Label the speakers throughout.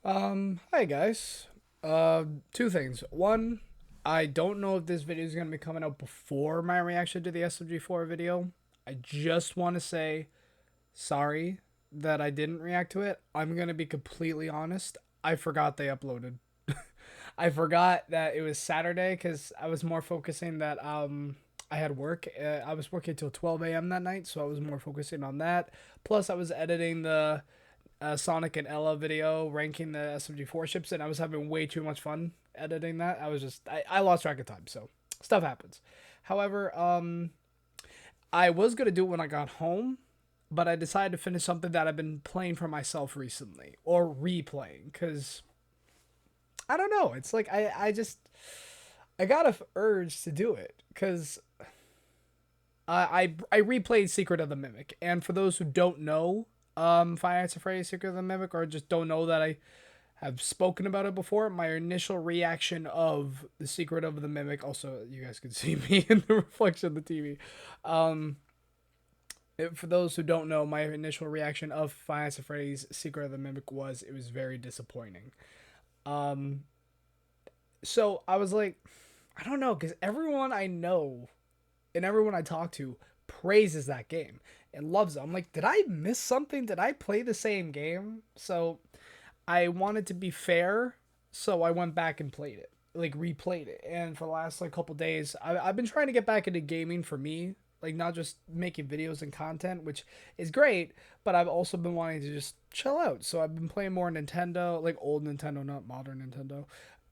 Speaker 1: Hi guys. Two things. One, I don't know if this video is gonna be coming out before my reaction to the SMG4 video. I just want to say sorry that I didn't react to it. I'm gonna be completely honest. I forgot they uploaded. I forgot that it was Saturday because I was more focusing that I had work. I was working till 12 a.m. that night, so I was more focusing on that. Plus, I was editing the Sonic and Ella video ranking the SMG4 ships, and I was having way too much fun editing that. I lost track of time, so stuff happens. However, I was gonna do it when I got home, but I decided to finish something that I've been playing for myself recently or replaying because I don't know. It's like I got a urge to do it because I replayed Secret of the Mimic, and for those who don't know, Finance of Freddy Secret of the Mimic, or just don't know that I have spoken about it before, my initial reaction of the Secret of the Mimic. Also, you guys can see me in the reflection of the TV. Um, for those who don't know, my initial reaction of Finance of Freddy's Secret of the Mimic was it was very disappointing. Um, so I was like, I don't know, because everyone I know and everyone I talk to praises that game and loves it. I'm like, did I miss something? Did I play the same game? So I wanted to be fair, so I went back and played it, like replayed it. And for the last like couple days, I've been trying to get back into gaming for me, like not just making videos and content, which is great, but I've also been wanting to just chill out. So I've been playing more Nintendo, like old Nintendo, not modern Nintendo.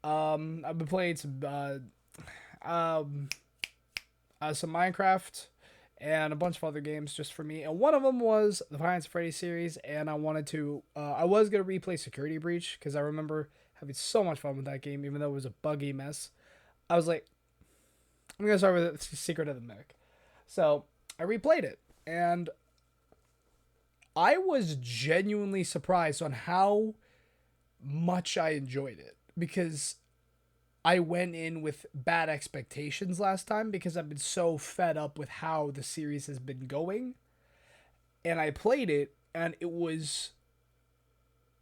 Speaker 1: I've been playing um, some Minecraft and a bunch of other games just for me. And one of them was the Five Nights at Freddy's series, and I wanted to. I was gonna replay Security Breach because I remember having so much fun with that game, even though it was a buggy mess. I was like, I'm gonna start with Secret of the Mimic. So I replayed it, and I was genuinely surprised on how much I enjoyed it because I went in with bad expectations last time because I've been so fed up with how the series has been going. And I played it and it was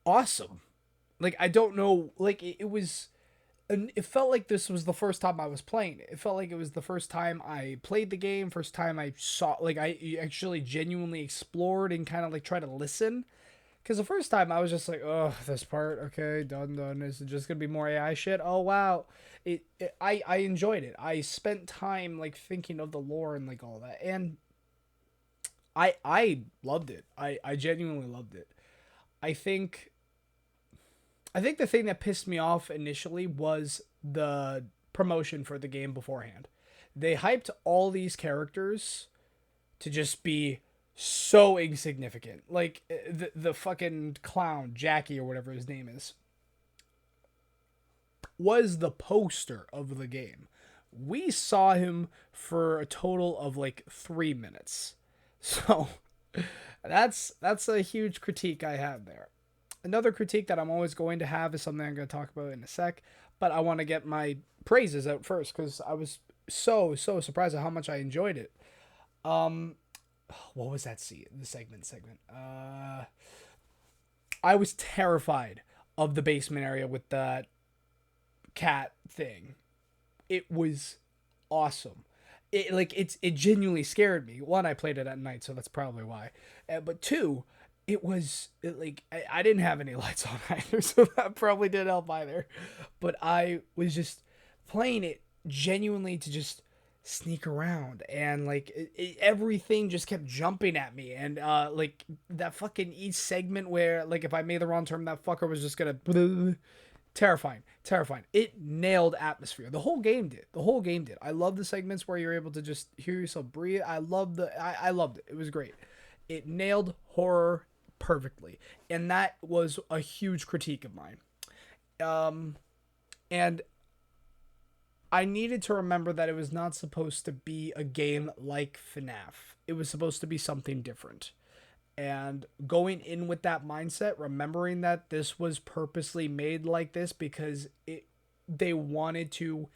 Speaker 1: awesome. Like I don't know, like it was and it felt like this was the first time I was playing it. It felt like it was the first time I played the game, first time I saw like I actually genuinely explored and kind of like try to listen. Because the first time I was just like, oh, this part, okay, done. Is it just gonna be more AI shit? Oh wow, I enjoyed it. I spent time like thinking of the lore and like all that, and I loved it. I genuinely loved it. I think I think the thing that pissed me off initially was the promotion for the game beforehand. They hyped all these characters to just be so insignificant. Like the fucking clown, Jackie or whatever his name is, was the poster of the game. We saw him for a total of like 3 minutes. So that's a huge critique I have there. Another critique that I'm always going to have is something I'm going to talk about in a sec, but I want to get my praises out first because I was so surprised at how much I enjoyed it. Um, what was that? The segment. I was terrified of the basement area with that cat thing. It was awesome. It genuinely scared me. One, I played it at night, so that's probably why. But two, I didn't have any lights on either, so that probably didn't help either. But I was just playing it genuinely to just sneak around, and like everything just kept jumping at me, and like that fucking each segment where like if I made the wrong turn, that fucker was just gonna terrifying. It nailed atmosphere. The whole game did. I love the segments where you're able to just hear yourself breathe. I loved it. It was great. It nailed horror perfectly, and that was a huge critique of mine. Um, and I needed to remember that it was not supposed to be a game like FNaF. It was supposed to be something different. And going in with that mindset, remembering that this was purposely made like this because they wanted to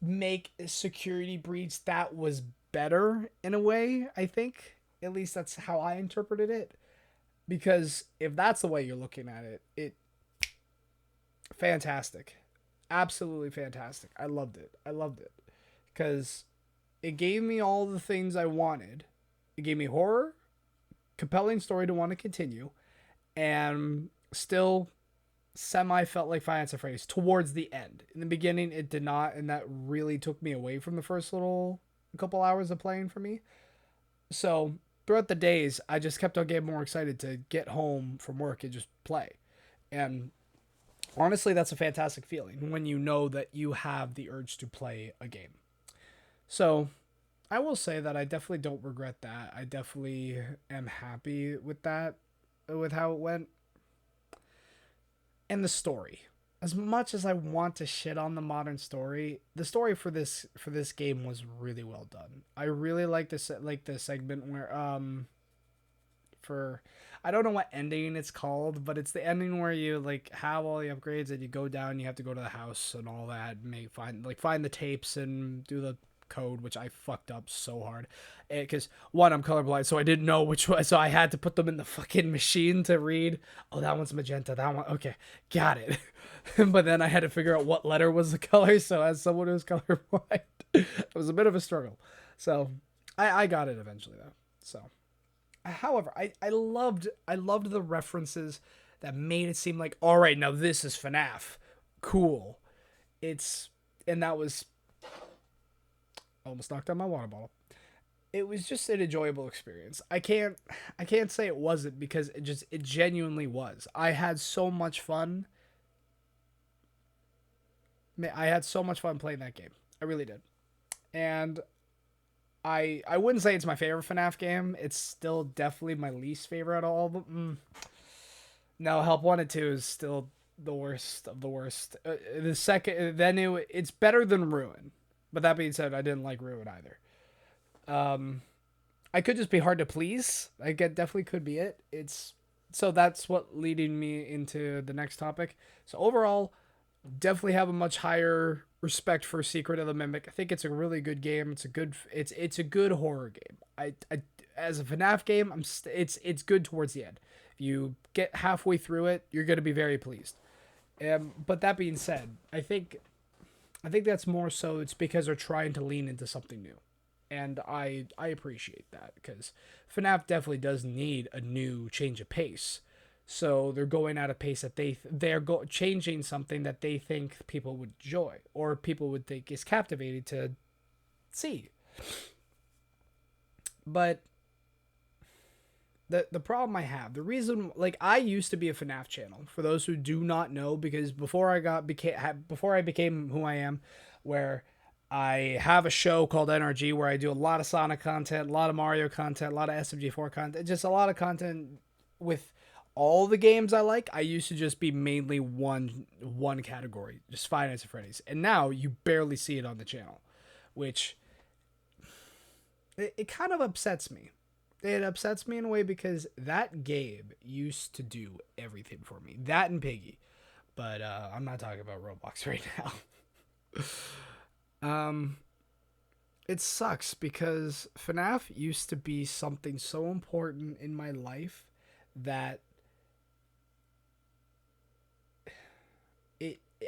Speaker 1: make a security breach that was better in a way, I think. At least that's how I interpreted it. Because if that's the way you're looking at it, fantastic. Absolutely fantastic. I loved it. I loved it. Because it gave me all the things I wanted. It gave me horror, compelling story to want to continue, and still semi felt like Five Nights at Freddy's towards the end. In the beginning, it did not, and that really took me away from the first little couple hours of playing for me. So throughout the days, I just kept on getting more excited to get home from work and just play. And honestly, that's a fantastic feeling when you know that you have the urge to play a game. So I will say that I definitely don't regret that. I definitely am happy with that, with how it went. And the story. As much as I want to shit on the modern story, the story for this game was really well done. I really like the segment where for I don't know what ending it's called, but it's the ending where you like have all the upgrades and you go down, you have to go to the house and all that, and find the tapes and do the code, which I fucked up so hard because one, I'm colorblind, so I didn't know which one, so I had to put them in the fucking machine to read. Oh, that one's magenta, that one, okay, got it. But then I had to figure out what letter was the color, so as someone who's colorblind, it was a bit of a struggle. So I got it eventually though. So however, I loved the references that made it seem like, all right, now this is FNaF. Cool. It's and that was I almost knocked down my water bottle. It was just an enjoyable experience. I can't say it wasn't because it genuinely was. I had so much fun. I had so much fun playing that game. I really did. And I wouldn't say it's my favorite FNaF game. It's still definitely my least favorite out of all of them. No, Help 1 and 2 is still the worst of the worst. The second, then it's better than Ruin. But that being said, I didn't like Ruin either. I could just be hard to please. I get definitely could be it. It's so that's what leading me into the next topic. So overall, definitely have a much higher respect for Secret of the Mimic. I think it's a really good game. It's a good horror game. I as a FNAF game, it's good towards the end. If you get halfway through it, you're gonna be very pleased. But that being said, I think that's more so it's because they're trying to lean into something new. And I appreciate that because FNAF definitely does need a new change of pace. So they're going at a pace that changing something that they think people would enjoy or people would think is captivating to see. But the problem I have, the reason, like, I used to be a FNAF channel for those who do not know, because before I became who I am, where I have a show called NRG where I do a lot of Sonic content, a lot of Mario content, a lot of SMG4 content, just a lot of content with all the games I like. I used to just be mainly one category, just Five Nights at Freddy's, and now you barely see it on the channel, which it kind of upsets me. It upsets me in a way because that Gabe used to do everything for me. That and Piggy. But I'm not talking about Roblox right now. It sucks because FNAF used to be something so important in my life that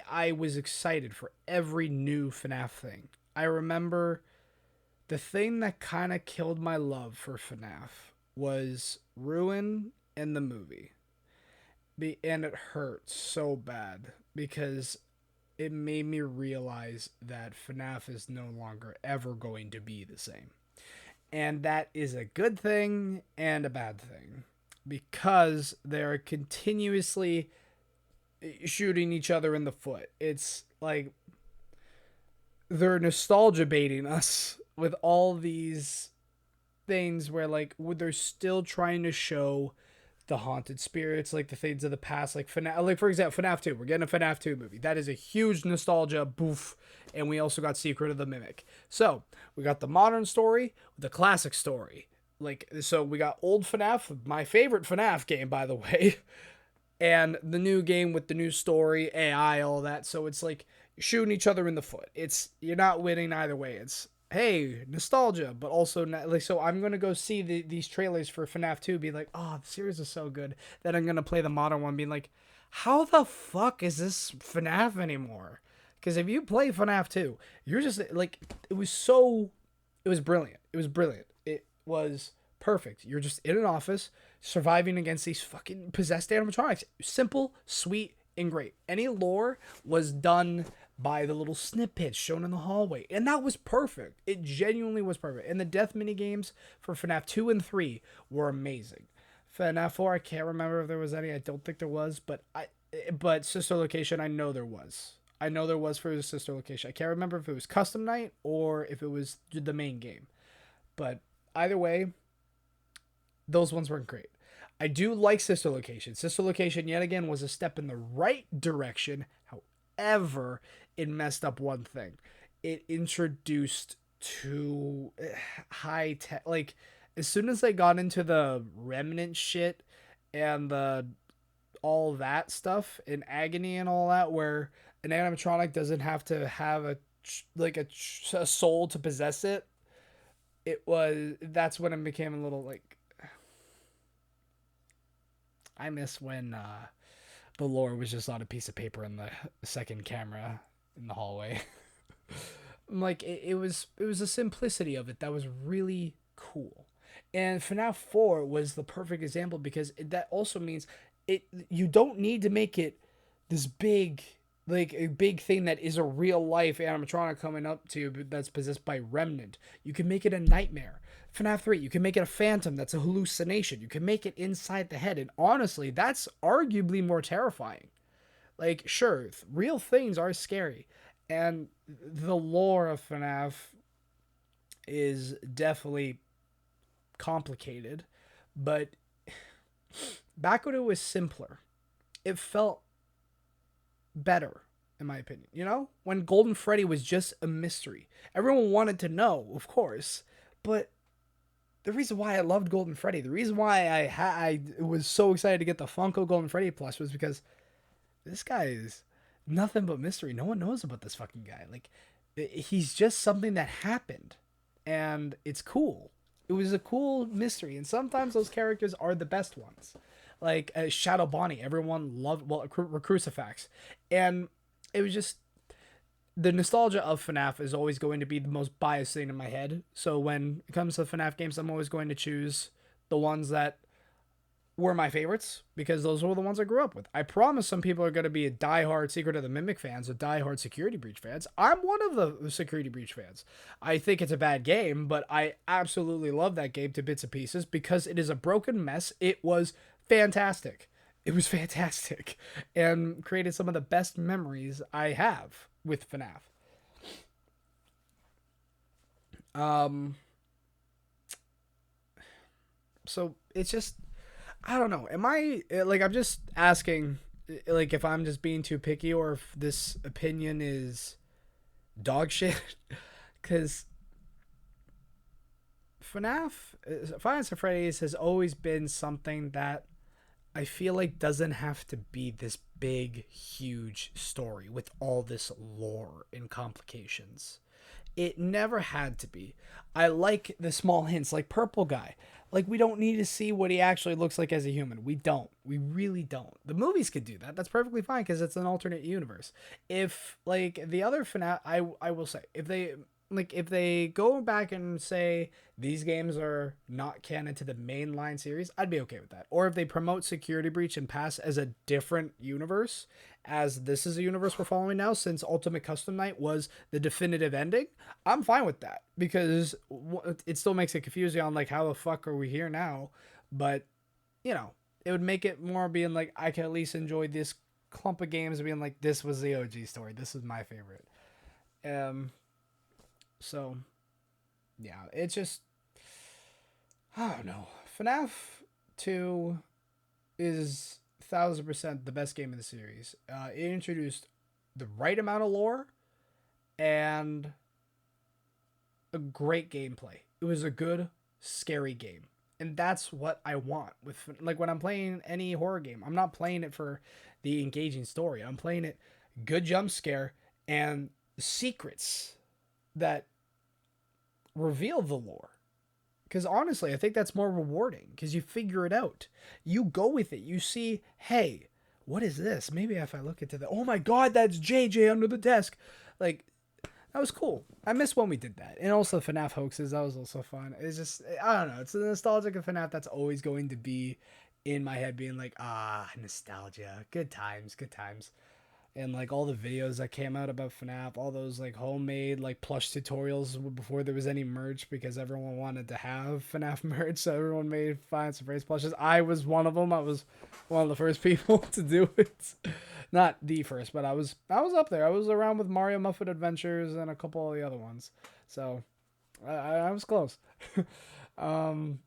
Speaker 1: I was excited for every new FNAF thing. I remember the thing that kind of killed my love for FNAF was Ruin and the movie. And it hurt so bad because it made me realize that FNAF is no longer ever going to be the same. And that is a good thing and a bad thing because they're continuously shooting each other in the foot. It's like they're nostalgia baiting us with all these things where like they're still trying to show the haunted spirits, like the things of the past, like FNAF, like for example FNAF 2. We're getting a FNAF 2 movie. That is a huge nostalgia boof. And we also got Secret of the Mimic. So we got the modern story, the classic story. Like, so we got old FNAF, my favorite FNAF game, by the way, and the new game with the new story, AI, all that. So it's like you're shooting each other in the foot. You're not winning either way. hey, nostalgia, but also like, so I'm gonna go see these trailers for FNAF 2, be like, oh, the series is so good. Then I'm gonna play the modern one, being like, how the fuck is this FNAF anymore? Because if you play FNAF 2, you're just like, it was brilliant. It was brilliant. It was perfect. You're just in an office surviving against these fucking possessed animatronics. Simple, sweet, and great. Any lore was done by the little snippets shown in the hallway. And that was perfect. It genuinely was perfect. And the death mini games for FNAF 2 and 3 were amazing. FNAF 4, I can't remember if there was any. I don't think there was, but Sister Location, I know there was. I know there was for the Sister Location. I can't remember if it was Custom Night or if it was the main game. But either way, those ones weren't great. I do like Sister Location. Sister Location, yet again, was a step in the right direction. However, it messed up one thing. It introduced too high tech. Like, as soon as they got into the remnant shit and the all that stuff and agony and all that, where an animatronic doesn't have to have a soul to possess it, that's when it became a little like, I miss when the lore was just on a piece of paper in the second camera in the hallway. Like it was the simplicity of it that was really cool. And FNAF 4 was the perfect example because that also means you don't need to make it this big, like a big thing that is a real life animatronic coming up to you that's possessed by remnant. You can make it a nightmare. FNAF 3, you can make it a phantom that's a hallucination. You can make it inside the head. And honestly, that's arguably more terrifying. Like, sure, real things are scary. And the lore of FNAF is definitely complicated. But back when it was simpler, it felt better, in my opinion. You know? When Golden Freddy was just a mystery. Everyone wanted to know, of course. But the reason why I loved Golden Freddy, the reason why I was so excited to get the Funko Golden Freddy plush was because this guy is nothing but mystery. No one knows about this fucking guy. Like, he's just something that happened, and it's cool. It was a cool mystery, and sometimes those characters are the best ones. Like Shadow Bonnie, everyone loved. Well, Crucifix, and it was just the nostalgia of FNAF is always going to be the most biased thing in my head. So when it comes to FNAF games, I'm always going to choose the ones that were my favorites because those were the ones I grew up with. I promise some people are going to be a diehard Secret of the Mimic fans or diehard Security Breach fans. I'm one of the Security Breach fans. I think it's a bad game, but I absolutely love that game to bits and pieces because it is a broken mess. It was fantastic. It was fantastic and created some of the best memories I have with FNAF. Um, so it's just, I don't know. Am I like, I'm just asking like if I'm just being too picky or if this opinion is dog shit cuz FNAF Finance of Freddy's has always been something that I feel like doesn't have to be this big huge story with all this lore and complications. It never had to be. I like the small hints, like Purple Guy. Like, we don't need to see what he actually looks like as a human. We don't. We really don't. The movies could do that. That's perfectly fine because it's an alternate universe. If, like, the other FNAF, I will say, if they go back and say these games are not canon to the mainline series, I'd be okay with that. Or if they promote Security Breach and pass as a different universe, as this is a universe we're following now, since Ultimate Custom Night was the definitive ending, I'm fine with that because it still makes it confusing on like how the fuck are we here now, but you know, it would make it more being like I can at least enjoy this clump of games being like this was the OG story. This is my favorite. So yeah, it's just I don't know. FNAF 2 is 1,000% the best game in the series. It introduced the right amount of lore and a great gameplay. It was a good, scary game. And that's what I want with like when I'm playing any horror game. I'm not playing it for the engaging story. I'm playing it good jump scare and secrets that reveal the lore. Because honestly, I think that's more rewarding because you figure it out. You go with it. You see, hey, what is this? Maybe if I look into the, oh my God, that's JJ under the desk. Like, that was cool. I miss when we did that. And also FNAF hoaxes, that was also fun. It's just, I don't know. It's the nostalgic of FNAF that's always going to be in my head being like, nostalgia. Good times, good times. And like all the videos that came out about FNAF, all those like homemade like plush tutorials before there was any merch because everyone wanted to have FNAF merch, so everyone made Five Nights at Freddy's plushes. I was one of them. I was one of the first people to do it. Not the first, but I was up there. I was around with Mario Muffet Adventures and a couple of the other ones, so I was close. um,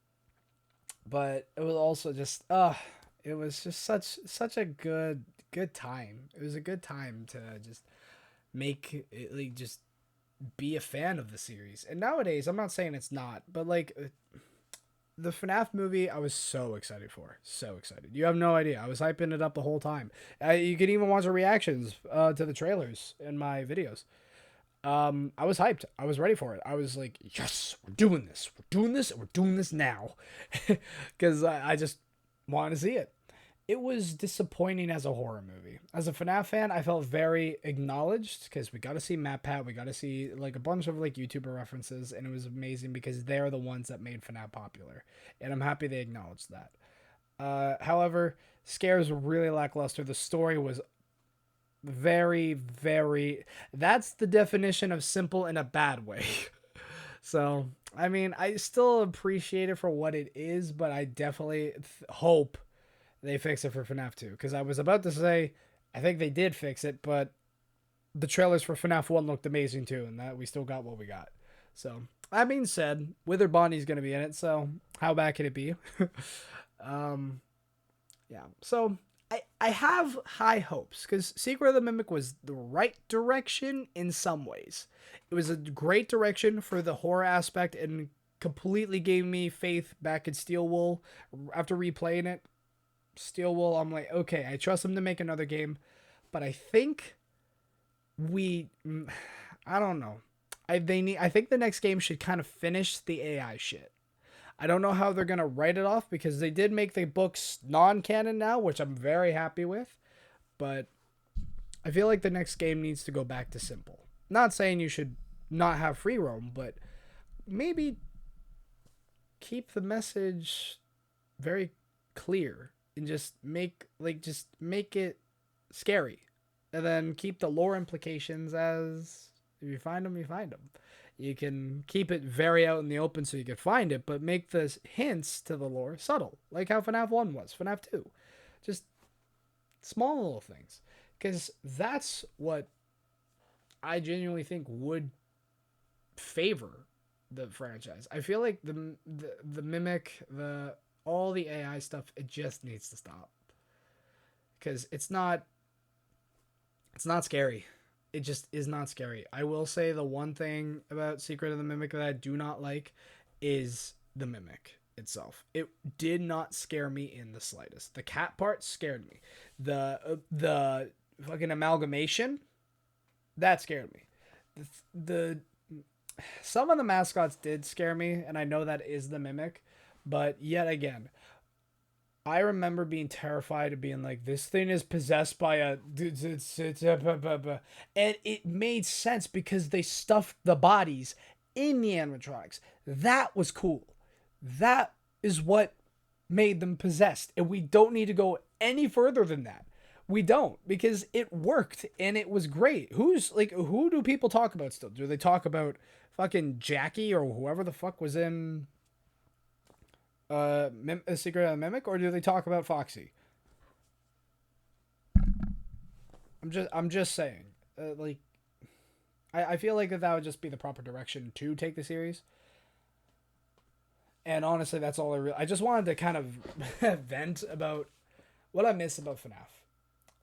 Speaker 1: but it was also just it was just such a good time. It was a good time to just make it, like, just be a fan of the series. And nowadays, I'm not saying it's not, but like the FNAF movie, I was so excited for. So excited. You have no idea. I was hyping it up the whole time. You could even watch the reactions to the trailers in my videos. I was hyped. I was ready for it. I was like, yes, we're doing this. We're doing this. And we're doing this now. Because I just wanted to see it. It was disappointing as a horror movie. As a FNAF fan, I felt very acknowledged because we got to see MatPat, we got to see like a bunch of like YouTuber references, and it was amazing because they're the ones that made FNAF popular, and I'm happy they acknowledged that. However, scares were really lackluster. The story was very. That's the definition of simple in a bad way. So, I mean, I still appreciate it for what it is, but I definitely hope they fix it for FNAF 2. Because I was about to say, I think they did fix it, but the trailers for FNAF 1 looked amazing too, and that we still got what we got. So, that being said, Withered Bonnie's going to be in it, so how bad can it be? Yeah. So, I have high hopes, because Secret of the Mimic was the right direction in some ways. It was a great direction for the horror aspect and completely gave me faith back in Steel Wool after replaying it. Steel Wool, I'm like, okay, I trust them to make another game, but I think I don't know. I think the next game should kind of finish the AI shit. I don't know how they're gonna write it off because they did make the books non-canon now, which I'm very happy with, but I feel like the next game needs to go back to simple. Not saying you should not have free roam, but maybe keep the message very clear and just make it scary, and then keep the lore implications as if you find them, you find them. You can keep it very out in the open so you can find it, but make the hints to the lore subtle, like how FNAF 1 was, FNAF 2. Just small little things, because that's what I genuinely think would favor the franchise. I feel like the mimic, the all the AI stuff, it just needs to stop. Because it's not scary. It just is not scary. I will say the one thing about Secret of the Mimic that I do not like is the mimic itself. It did not scare me in the slightest. The cat part scared me. The fucking amalgamation, that scared me. The some of the mascots did scare me, and I know that is the mimic, but yet again, I remember being terrified of being like, this thing is possessed by a... And it made sense because they stuffed the bodies in the animatronics. That was cool. That is what made them possessed. And we don't need to go any further than that. We don't, because it worked and it was great. Who do people talk about still? Do they talk about fucking Jackie or whoever the fuck was in... Secret of the Mimic, or do they talk about Foxy? I'm just saying, I feel like that would just be the proper direction to take the series. And honestly, that's all I just wanted to kind of vent about what I miss about FNAF.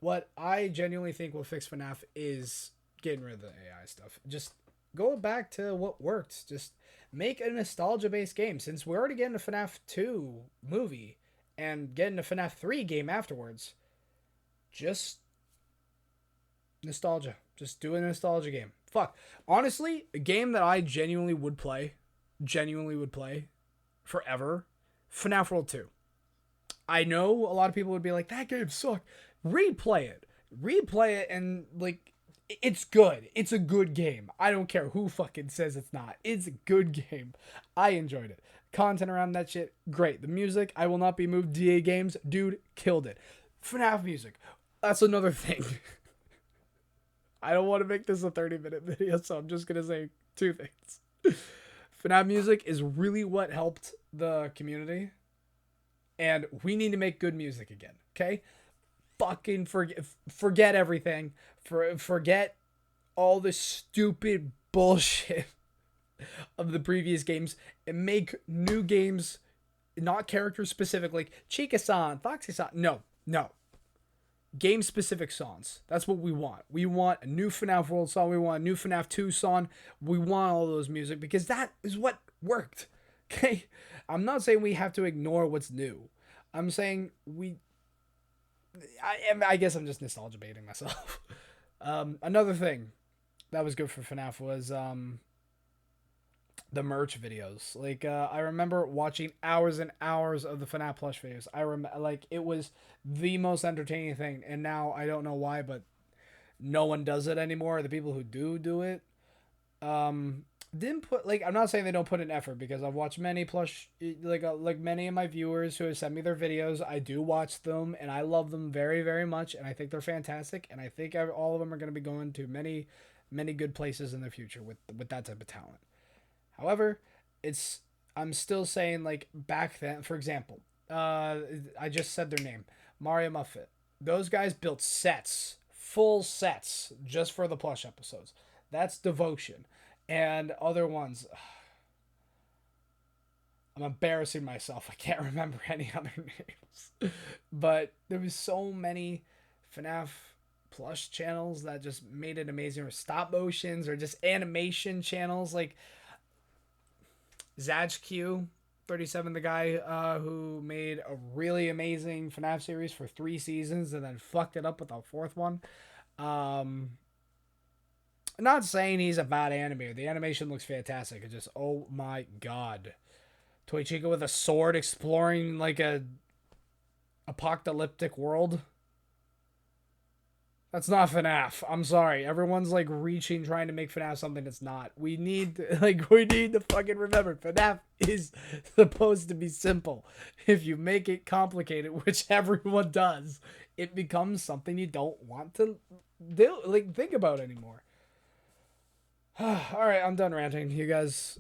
Speaker 1: What I genuinely think will fix FNAF is getting rid of the AI stuff. Just go back to what worked. Just make a nostalgia-based game. Since we're already getting a FNAF 2 movie and getting a FNAF 3 game afterwards, just nostalgia. Just do a nostalgia game. Fuck. Honestly, a game that I genuinely would play genuinely would play forever, FNaF World 2. I know a lot of people would be like, that game sucked. Replay it. Replay it and like it's good. It's a good game. I don't care who fucking says it's not. It's a good game. I enjoyed it. Content around that shit, great. The music, I will not be moved. DA games, dude, killed it. FNAF music, that's another thing. I don't want to make this a 30-minute video, so I'm just going to say two things. FNAF music is really what helped the community. And we need to make good music again, okay? Fucking forget everything. Forget all the stupid bullshit of the previous games and make new games, not character specific, like Chica-san, Foxy-san. No. Game specific songs. That's what we want. We want a new FNAF World song. We want a new FNAF 2 song. We want all those music because that is what worked. Okay? I'm not saying we have to ignore what's new. I'm saying I guess I'm just nostalgia baiting myself. Another thing that was good for FNAF was the merch videos. Like I remember watching hours and hours of the FNAF plush videos. I remember like it was the most entertaining thing, and now I don't know why, but no one does it anymore. The people who do it didn't put, like, I'm not saying they don't put an effort, because I've watched many plush, like many of my viewers who have sent me their videos. I do watch them and I love them very, very much, and I think they're fantastic, and I think all of them are going to be going to many good places in the future with that type of talent. However, I'm still saying, like, back then, for example, I just said their name, Mario Muffet. Those guys built sets, full sets, just for the plush episodes. That's devotion. And other ones, I'm embarrassing myself. I can't remember any other names. But there was so many FNAF plush channels that just made it amazing, or stop motions, or just animation channels, like ZajQ37, the guy who made a really amazing FNAF series for 3 seasons and then fucked it up with a 4th one. Not saying he's a bad animator. The animation looks fantastic. It's just, oh my god. Toy Chica with a sword exploring like a apocalyptic world. That's not FNAF. I'm sorry. Everyone's like reaching, trying to make FNAF something it's not. We need to fucking remember, FNAF is supposed to be simple. If you make it complicated, which everyone does, it becomes something you don't want to think about anymore. All right, I'm done ranting. You guys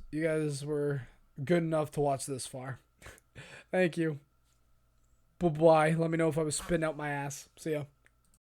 Speaker 1: were good enough to watch this far. Thank you. Bye-bye. Let me know if I was spitting out my ass. See ya.